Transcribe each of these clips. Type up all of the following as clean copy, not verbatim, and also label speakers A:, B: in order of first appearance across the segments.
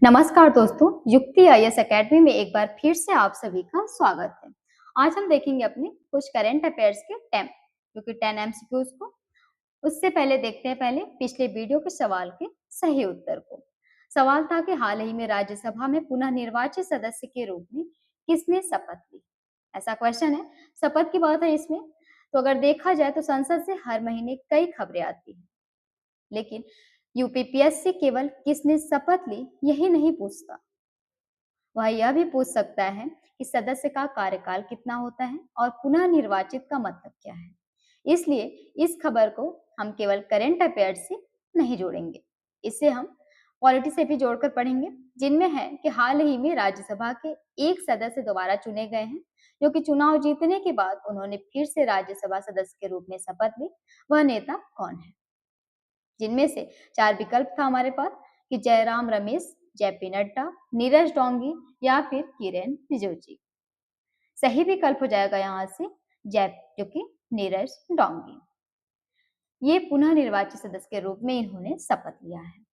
A: नमस्कार दोस्तों, युक्ति आईएएस एकेडमी में एक बार फिर से आप सभी का स्वागत है। आज हम देखेंगे अपने कुछ करंट अफेयर्स के 10 जो कि 10 एमसीक्यूज को। उससे पहले देखते हैं पिछले वीडियो के सवाल के सही उत्तर को। सवाल था कि हाल ही में राज्यसभा में पुनः निर्वाचित सदस्य के रूप में किसने शपथ ली? ऐसा क्वेश्चन है, शपथ की बात है इसमें। तो अगर देखा जाए तो संसद से हर महीने कई खबरें आती हैं, लेकिन यूपीपीएससी केवल किसने शपथ ली यही नहीं पूछता, वह यह भी पूछ सकता है कि सदस्य का कार्यकाल कितना होता है और पुनः निर्वाचित का मतलब क्या है। इसलिए इस खबर को हम केवल करंट अफेयर्स से नहीं जोड़ेंगे, इसे हम पॉलिटी से भी जोड़कर पढ़ेंगे, जिनमें है कि हाल ही में राज्यसभा के एक सदस्य दोबारा चुने गए हैं, जो कि चुनाव जीतने के बाद उन्होंने फिर से राज्यसभा सदस्य के रूप में शपथ ली। वह नेता कौन है? जिनमें से 4 विकल्प था हमारे पास कि जयराम रमेश, जेपी नड्डा, नीरज डोंगी या फिर किरेन रिजिजू। सही विकल्प हो जाएगा यहाँ से जो कि नीरज डोंगी। ये पुनः निर्वाचित सदस्य के रूप में इन्होंने शपथ लिया है।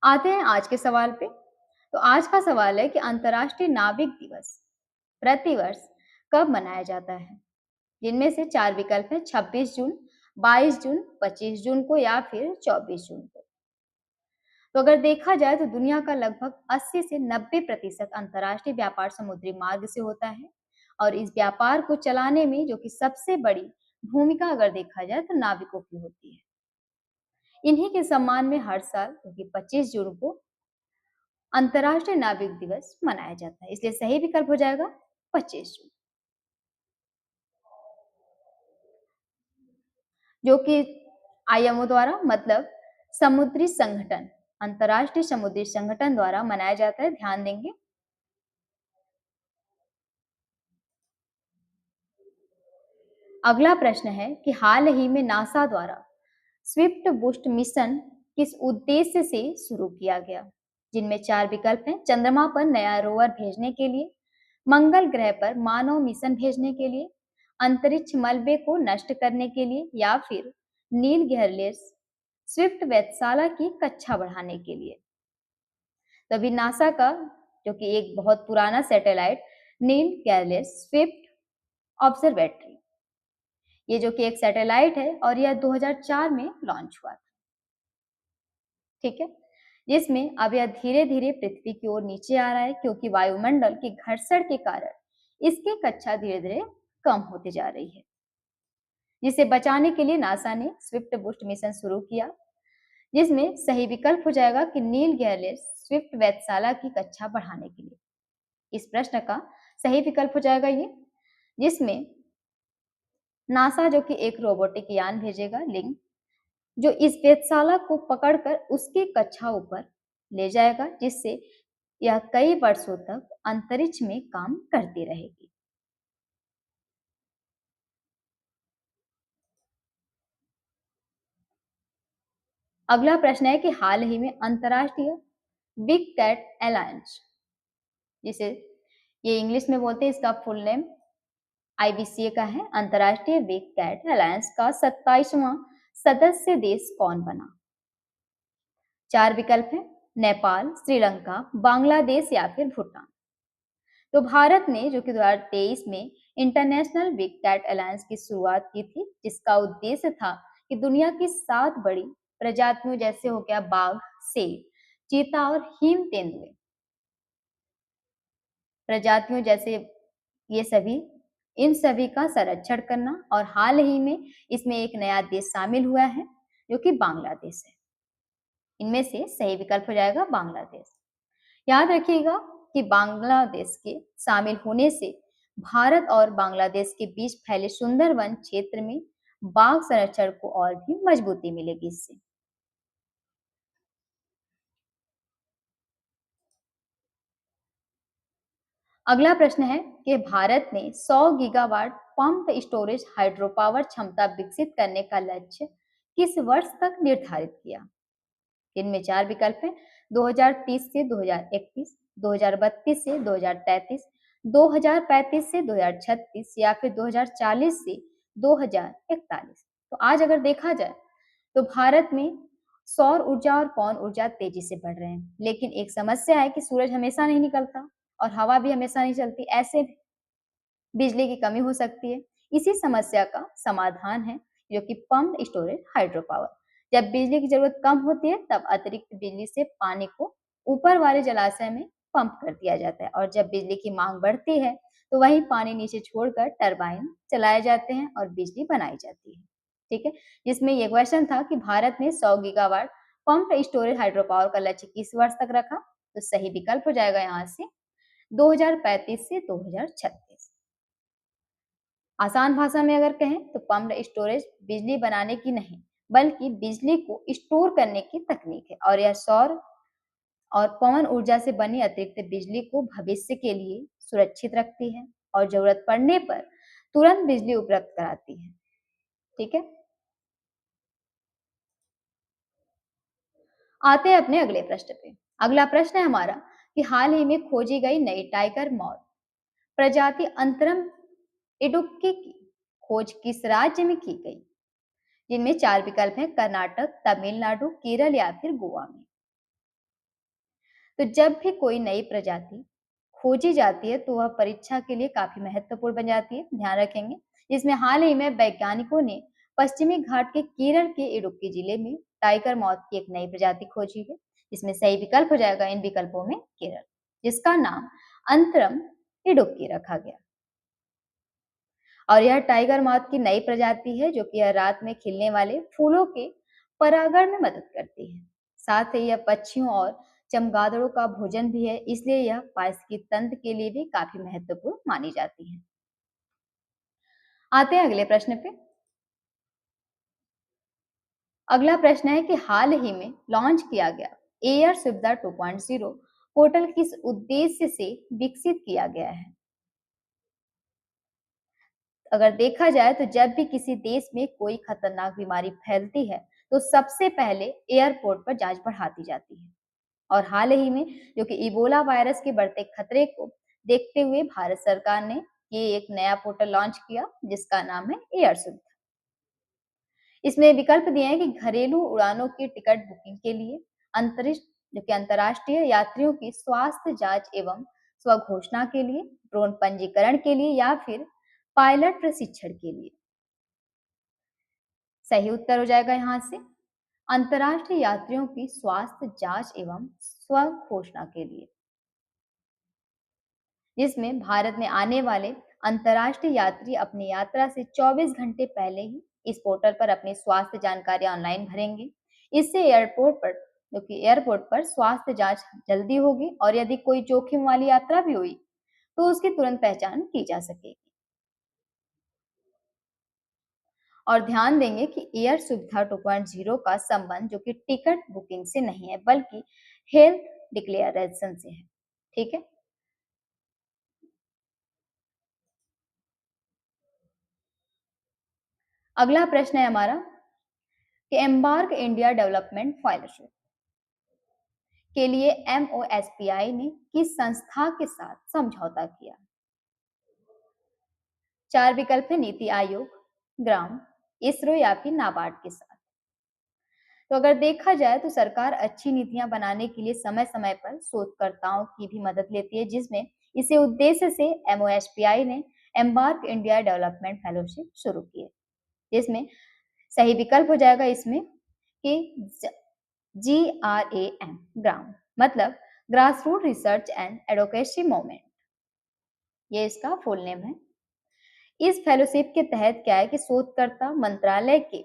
A: आते हैं आज के सवाल पे। तो आज का सवाल है कि अंतर्राष्ट्रीय नाविक दिवस प्रतिवर्ष कब मनाया जाता है? जिनमें से 4 विकल्प हैं 26 जून, 22 जून, 25 जून को या फिर 24 जून को। तो अगर देखा जाए तो दुनिया का लगभग 80 से 90% अंतर्राष्ट्रीय व्यापार समुद्री मार्ग से होता है, और इस व्यापार को चलाने में जो कि सबसे बड़ी भूमिका अगर देखा जाए तो नाविकों की होती है। इन्हीं के सम्मान में हर साल जो कि 25 जून को अंतर्राष्ट्रीय नाविक दिवस मनाया जाता है, इसलिए सही विकल्प हो जाएगा 25 जून, जो कि आईएमओ द्वारा मतलब समुद्री संगठन, अंतर्राष्ट्रीय समुद्री संगठन द्वारा मनाया जाता है। ध्यान देंगे। अगला प्रश्न है कि हाल ही में नासा द्वारा स्विफ्ट बूस्ट मिशन किस उद्देश्य से शुरू किया गया? जिनमें 4 विकल्प हैं चंद्रमा पर नया रोवर भेजने के लिए, मंगल ग्रह पर मानव मिशन भेजने के लिए, अंतरिक्ष मलबे को नष्ट करने के लिए या फिर नील गेयरलेस स्विफ्ट वेधशाला की कक्षा बढ़ाने के लिए। तभी नासा का जो कि एक बहुत पुराना सैटेलाइट नील गेयरलेस स्विफ्ट ऑब्जर्वेटरी, ये जो कि एक सैटेलाइट है और यह 2004 में लॉन्च हुआ था। ठीक है, जिसमें अब यह धीरे धीरे पृथ्वी की ओर नीचे आ रहा है, क्योंकि वायुमंडल के घर्षण के कारण इसकी कक्षा धीरे धीरे कम होती जा रही है, जिसे बचाने के लिए नासा ने स्विफ्ट बूस्ट मिशन शुरू किया, जिसमें सही विकल्प हो जाएगा कि नील गेयरलेस स्विफ्ट वेधशाला की कक्षा बढ़ाने के लिए। इस प्रश्न का सही विकल्प हो जाएगा ये, जिसमें नासा जो कि एक रोबोटिक यान भेजेगा लिंक, जो इस वेधशाला को पकड़कर उसकी कक्षा ऊपर ले जाएगा, जिससे यह कई वर्षों तक अंतरिक्ष में काम करती रहेगी। अगला प्रश्न है कि हाल ही में अंतर्राष्ट्रीय बिग कैट अलायंस, जिसे ये इंग्लिश में बोलते हैं, इसका फुल नेम आईबीसीए का है, अंतर्राष्ट्रीय बिग कैट अलायंस का 27वां सदस्य देश कौन बना? 4 विकल्प हैं नेपाल, श्रीलंका, बांग्लादेश या फिर भूटान। तो भारत ने जो कि 2023 में इंटरनेशनल बिग कैट अलायंस की शुरुआत की थी, जिसका उद्देश्य था कि दुनिया की 7 बड़ी प्रजातियों जैसे हो गया बाघ, शेर, चीता और हिम तेंदुए प्रजातियों जैसे ये सभी, इन सभी का संरक्षण करना, और हाल ही में इसमें एक नया देश शामिल हुआ है जो कि बांग्लादेश है। इनमें से सही विकल्प हो जाएगा बांग्लादेश। याद रखिएगा कि बांग्लादेश के शामिल होने से भारत और बांग्लादेश के बीच फैले सुंदरवन क्षेत्र में बाघ संरक्षण को और भी मजबूती मिलेगी इससे। अगला प्रश्न है कि भारत ने 100 gigawatt pump storage hydro power क्षमता विकसित करने का लक्ष्य किस वर्ष तक निर्धारित किया? इनमें 4 विकल्प हैं 2030 से 2031, 2032 से 2033, 2035 से 2036 या फिर 2040 से 2041। तो आज अगर देखा जाए तो भारत में सौर ऊर्जा और पवन ऊर्जा तेजी से बढ़ रहे हैं, लेकिन एक समस्या है कि सूरज हमेशा नहीं निकलता और हवा भी हमेशा नहीं चलती। ऐसे बिजली की कमी हो सकती है। इसी समस्या का समाधान है जो कि पम्प्ड स्टोरेज हाइड्रो पावर। जब बिजली की जरूरत कम होती है तब अतिरिक्त बिजली से पानी को ऊपर वाले जलाशय में पंप कर दिया जाता है, और जब बिजली की मांग बढ़ती है तो वही पानी नीचे छोड़कर टरबाइन चलाए जाते हैं और बिजली बनाई जाती है। ठीक है, जिसमें ये क्वेश्चन था कि भारत ने 100 gigawatt pumped storage hydro power का लक्ष्य किस वर्ष तक रखा। तो सही विकल्प हो जाएगा यहाँ से 2035 से 2036। आसान भाषा में अगर कहें तो पम्प्ड स्टोरेज बिजली बनाने की नहीं, बल्कि बिजली को स्टोर करने की तकनीक है, और यह सौर और पवन ऊर्जा से बनी अतिरिक्त बिजली को भविष्य के लिए सुरक्षित रखती है और जरूरत पड़ने पर तुरंत बिजली उपलब्ध कराती है। ठीक है, आते हैं अपने अगले प्रश्न पे। अगला प्रश्न है हमारा कि हाल ही में खोजी गई नई टाइगर मॉथ प्रजाति अंतरम इडुक्की की खोज किस राज्य में की गई। जिनमें चार विकल्प हैं: कर्नाटक, तमिलनाडु, केरल या फिर गोवा में। तो जब भी कोई नई प्रजाति खोजी जाती है तो वह परीक्षा के लिए काफी महत्वपूर्ण बन जाती है, ध्यान रखेंगे। इसमें हाल ही में वैज्ञानिकों ने पश्चिमी घाट के केरल के इडुक्की जिले में टाइगर मॉथ की एक नई प्रजाति खोजी है। इसमें सही विकल्प हो जाएगा इन विकल्पों में केरल, जिसका नाम अंतरम इडुक्की रखा गया। और यह टाइगर मॉथ की नई प्रजाति है जो कि यह रात में खिलने वाले फूलों के परागण में मदद करती है। साथ ही यह पक्षियों और चमगादड़ों का भोजन भी है, इसलिए यह पारिस्थितिकी तंत्र के लिए भी काफी महत्वपूर्ण मानी जाती है। आते हैं अगले प्रश्न पे। अगला प्रश्न है कि हाल ही में लॉन्च किया गया एयर सुविधा 2.0 पोर्टल किस उद्देश्य से विकसित किया गया है। अगर देखा जाए तो जब भी किसी देश में कोई खतरनाक बीमारी फैलती है तो सबसे पहले एयरपोर्ट पर जांच बढ़ा दी जाती है। और हाल ही में जो कि इबोला वायरस के बढ़ते खतरे को देखते हुए भारत सरकार ने ये एक नया पोर्टल लॉन्च किया जिसका नाम है एयर सुविधा। इसमें विकल्प दिए हैं कि घरेलू उड़ानों की टिकट बुकिंग के लिए, अंतरिक्ष जो कि अंतर्राष्ट्रीय यात्रियों की स्वास्थ्य जांच एवं स्वघोषणा के लिए, ड्रोन पंजीकरण के लिए या फिर पायलट प्रशिक्षण के लिए। सही उत्तर हो जाएगा यहाँ से अंतर्राष्ट्रीय यात्रियों की स्वास्थ्य जांच एवं स्व घोषणा के लिए, जिसमें भारत में आने वाले अंतर्राष्ट्रीय यात्री अपनी यात्रा से 24 घंटे पहले ही इस पोर्टल पर अपनी स्वास्थ्य जानकारी ऑनलाइन भरेंगे। इससे एयरपोर्ट पर स्वास्थ्य जांच जल्दी होगी और यदि कोई जोखिम वाली यात्रा भी हुई तो उसकी तुरंत पहचान की जा सकेगी। और ध्यान देंगे कि एयर सुविधा 2.0 का संबंध जो कि टिकट बुकिंग से नहीं है बल्कि हेल्थ डिक्लेरेशन से है। ठीक है, अगला प्रश्न है हमारा कि एम्बार्क इंडिया डेवलपमेंट फेलोशिप के लिए MOSPI ने किस संस्था के साथ समझौता किया। चार विकल्प है: नीति आयोग, ग्राम, इसरो या फिर नाबार्ड के साथ। तो अगर देखा जाए तो सरकार अच्छी नीतियां बनाने के लिए समय समय पर शोधकर्ताओं की भी मदद लेती है, जिसमें इसी उद्देश्य से MOSPI ने एम्बार्क इंडिया डेवलपमेंट फेलोशिप शुरू की है, जिसमें सही विकल्प हो जाएगा इसमें कि GRAM, ग्राम मतलब grass root research and advocacy movement, ये इसका फुल नेम है। इस फेलोशिप के तहत क्या है कि शोधकर्ता मंत्रालय के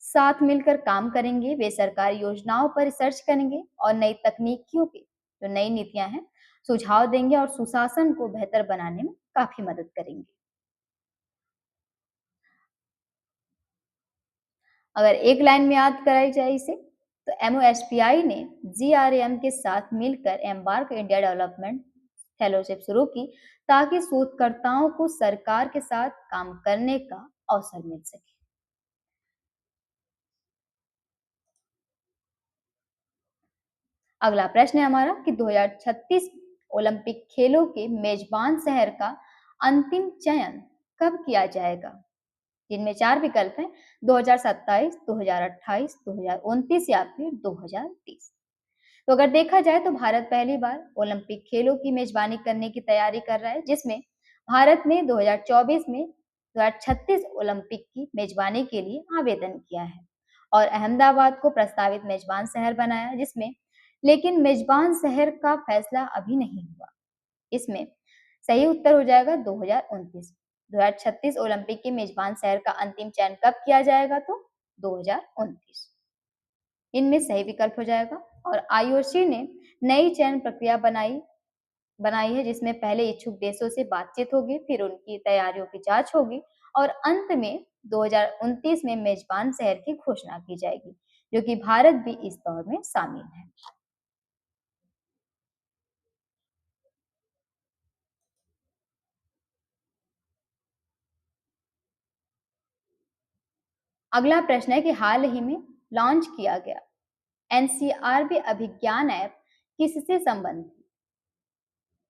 A: साथ मिलकर काम करेंगे, वे सरकारी योजनाओं पर रिसर्च करेंगे और नई तकनीकियों के जो नई नीतियां हैं सुझाव देंगे और सुशासन को बेहतर बनाने में काफी मदद करेंगे। अगर एक लाइन में याद कराई जाए इसे तो MOSPI ने GRAM के साथ मिलकर एम्बार्क इंडिया डेवलपमेंट फेलोशिप शुरू की ताकि शोधकर्ताओं को सरकार के साथ काम करने का अवसर मिल सके। अगला प्रश्न है हमारा कि 2036 ओलंपिक खेलों के मेजबान शहर का अंतिम चयन कब किया जाएगा। जिनमें 4 विकल्प हैं 2027, 2028, 2029 या फिर 2030। तो अगर देखा जाए तो भारत पहली बार ओलंपिक खेलों की मेजबानी करने की तैयारी कर रहा है, जिसमें भारत ने 2024 में 2036 ओलंपिक की मेजबानी के लिए आवेदन किया है और अहमदाबाद को प्रस्तावित मेजबान शहर बनाया, जिसमें लेकिन मेजबान शहर का फैसला अभी नहीं हुआ। इसमें सही उत्तर हो जाएगा 2029। 2036 ओलंपिक के मेजबान शहर का अंतिम चयन कब किया जाएगा? तो 2029। इनमें सही विकल्प हो जाएगा। और आईओसी ने नई चयन प्रक्रिया बनाई बनाई है, जिसमें पहले इच्छुक देशों से बातचीत होगी, फिर उनकी तैयारियों की जांच होगी और अंत में 2029 में मेजबान शहर की घोषणा की जाएगी, जो कि भारत भी इस दौर में शामिल है। अगला प्रश्न है कि हाल ही में लॉन्च किया गया एनसीआरबी अभिज्ञान ऐप किससे संबंधित?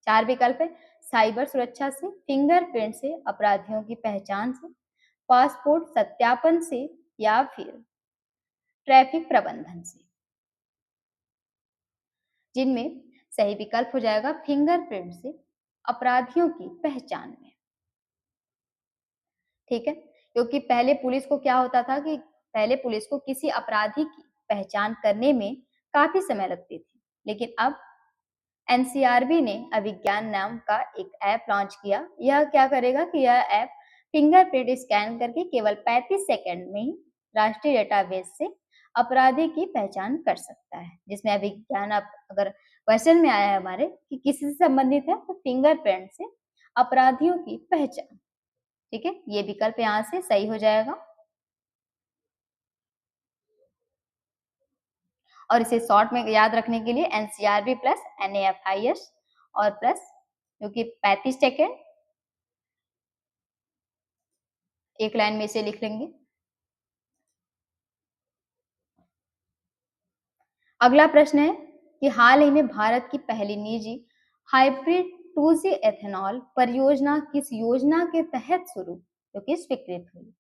A: 4 विकल्प है साइबर सुरक्षा से, फिंगरप्रिंट से, अपराधियों की पहचान से, पासपोर्ट सत्यापन से या फिर ट्रैफिक प्रबंधन से। जिनमें सही विकल्प हो जाएगा फिंगरप्रिंट से, अपराधियों की पहचान में। ठीक है, क्योंकि पहले पुलिस को क्या होता था कि पहले पुलिस को किसी अपराधी की पहचान करने में काफी समय लगती थी, लेकिन अब एनसीआरबी ने अभिज्ञान नाम का एक ऐप लॉन्च किया। यह क्या करेगा कि यह ऐप फिंगरप्रिंट स्कैन करके केवल 35 सेकंड में ही राष्ट्रीय डेटाबेस से अपराधी की पहचान कर सकता है। जिसमें अभिज्ञान आप अगर क्वेश्चन में आया है हमारे कि किससे संबंधित है, तो फिंगरप्रिंट से अपराधियों की पहचान। ठीक है, ये विकल्प यहाँ से सही हो जाएगा। और इसे शॉर्ट में याद रखने के लिए एनसीआरबी प्लस NAFIS और प्लस जो कि 35 सेकेंड एक लाइन में इसे लिख लेंगे। अगला प्रश्न है कि हाल ही में भारत की पहली निजी हाइब्रिड 2G एथेनॉल परियोजना किस योजना के तहत शुरू जो कि स्वीकृत हुई?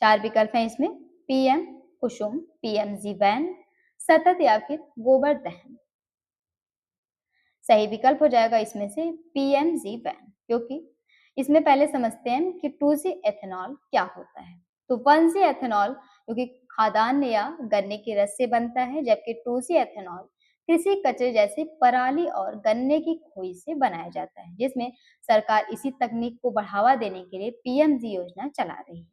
A: 4 विकल्प हैं इसमें पीएम कुसुम, पीएमजी वैन, सतत या फिर गोवर्धन। सही विकल्प हो जाएगा इसमें से पीएमजी वैन, क्योंकि इसमें पहले समझते हैं कि 2G एथेनॉल क्या होता है। तो 1G एथेनॉल जो कि खाद्यान्न या गन्ने के रस से बनता है, जबकि 2G एथेनॉल कृषि कचरे जैसे पराली और गन्ने की खोई से बनाया जाता है, जिसमें सरकार इसी तकनीक को बढ़ावा देने के लिए पीएमजी योजना चला रही है।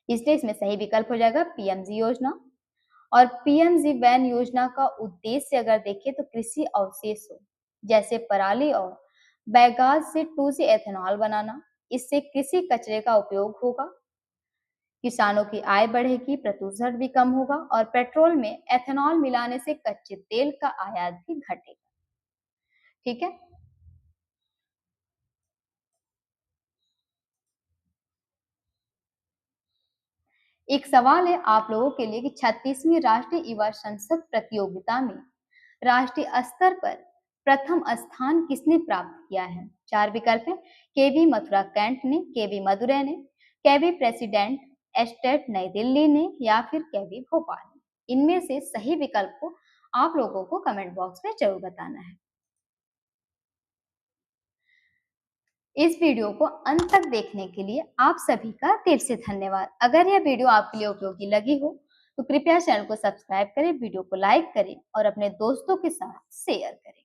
A: इसलिए इसमें सही विकल्प हो जाएगा पीएमजी योजना। और पीएमजी वैन योजना का उद्देश्य अगर देखें तो कृषि अवशेषों जैसे पराली और बैगाज से 2G एथेनॉल बनाना। इससे कृषि कचरे का उपयोग होगा, किसानों की आय बढ़ेगी, प्रदूषण भी कम होगा और पेट्रोल में एथेनॉल मिलाने से कच्चे तेल का आयात भी घटेगा। ठीक है, एक सवाल है आप लोगों के लिए कि 36वीं राष्ट्रीय युवा संसद प्रतियोगिता में राष्ट्रीय स्तर पर प्रथम स्थान किसने प्राप्त किया है? 4 विकल्प हैं केवी मथुरा कैंट ने, केवी मदुरै ने, केवी प्रेसिडेंट एस्टेट नई दिल्ली ने या फिर केवी भोपाल ने। इनमें से सही विकल्प को आप लोगों को कमेंट बॉक्स में जरूर बताना है। इस वीडियो को अंत तक देखने के लिए आप सभी का दिल से धन्यवाद। अगर यह वीडियो आपके लिए उपयोगी लगी हो तो कृपया चैनल को सब्सक्राइब करें, वीडियो को लाइक करें और अपने दोस्तों के साथ शेयर करें।